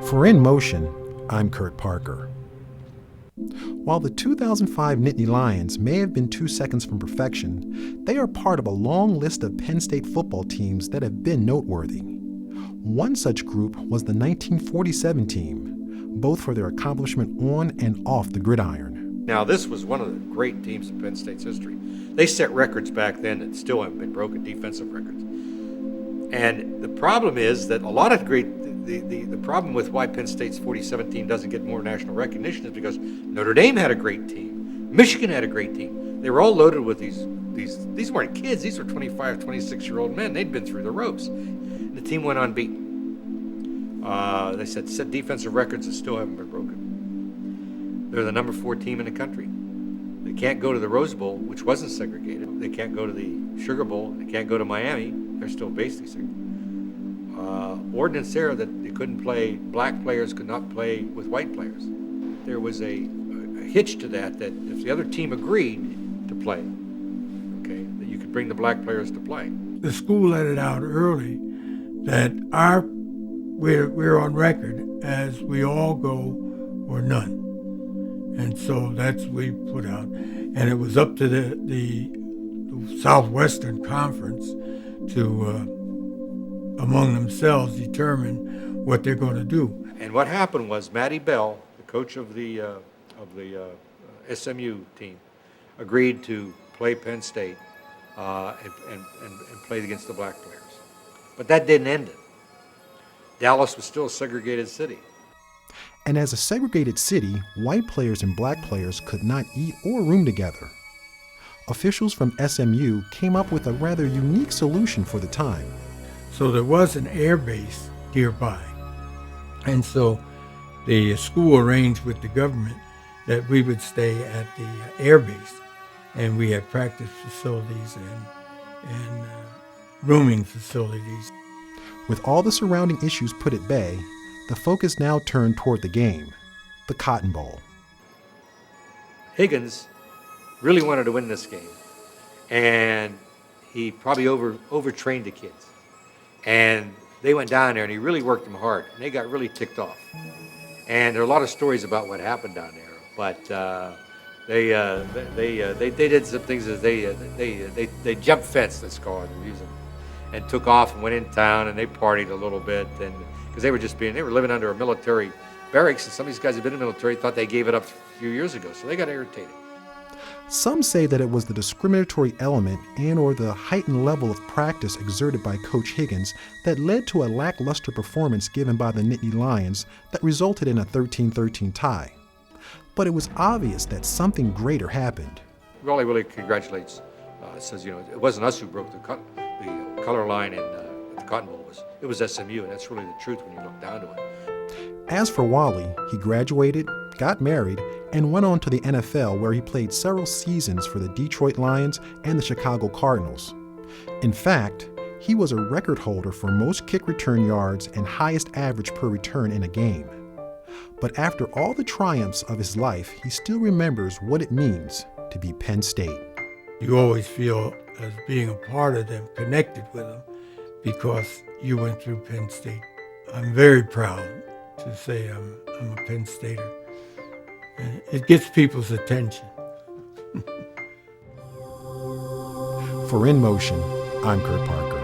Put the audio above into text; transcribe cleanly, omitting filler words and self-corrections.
For In Motion, I'm Kurt Parker. While the 2005 Nittany Lions may have been 2 seconds from perfection, they are part of a long list of Penn State football teams that have been noteworthy. One such group was the 1947 team, both for their accomplishment on and off the gridiron. Now, this was one of the great teams in Penn State's history. They set records back then that still haven't been broken, defensive records. And the problem is that a lot of the problem with why Penn State's 47 team doesn't get more national recognition is because Notre Dame had a great team. Michigan had a great team. They were all loaded with these weren't kids. These were 25, 26-year-old men. They'd been through the ropes. And the team went unbeaten. They set defensive records that still haven't been broken. They're the number 4 team in the country. They can't go to the Rose Bowl, which wasn't segregated. They can't go to the Sugar Bowl. They can't go to Miami. They're still basically segregated. Ordinance there that you couldn't play, black players could not play with white players. There was a hitch to that if the other team agreed to play, okay, that you could bring the black players to play. The school let it out early that we're on record as we all go or none. And so that's what we put out. And it was up to the Southwestern Conference to among themselves determine what they're going to do. And what happened was Matty Bell, the coach of the SMU team, agreed to play Penn State and play against the black players. But that didn't end it. Dallas was still a segregated city. And as a segregated city, white players and black players could not eat or room together. Officials from SMU came up with a rather unique solution for the time. So there was an air base nearby. And so the school arranged with the government that we would stay at the air base. And we had practice facilities and rooming facilities. With all the surrounding issues put at bay, the focus now turned toward the game, the Cotton Bowl. Higgins really wanted to win this game, and he probably overtrained the kids. And they went down there, and he really worked them hard, and they got really ticked off. And there are a lot of stories about what happened down there, but they did some things that they jumped fence, let's call it, and took off and went in town, and they partied a little bit, and because they were living under a military barracks, and some of these guys had been in the military, thought they gave it up a few years ago, so they got irritated. Some say that it was the discriminatory element and or the heightened level of practice exerted by Coach Higgins that led to a lackluster performance given by the Nittany Lions that resulted in a 13-13 tie. But it was obvious that something greater happened. Wally really congratulates, says, it wasn't us who broke the color line in the Cotton Bowl. It was SMU, and that's really the truth when you look down to it. As for Wally, he graduated, got married, and went on to the NFL, where he played several seasons for the Detroit Lions and the Chicago Cardinals. In fact, he was a record holder for most kick return yards and highest average per return in a game. But after all the triumphs of his life, he still remembers what it means to be Penn State. You always feel as being a part of them, connected with them, because you went through Penn State. I'm very proud to say I'm a Penn Stater. And it gets people's attention. For In Motion, I'm Kurt Parker.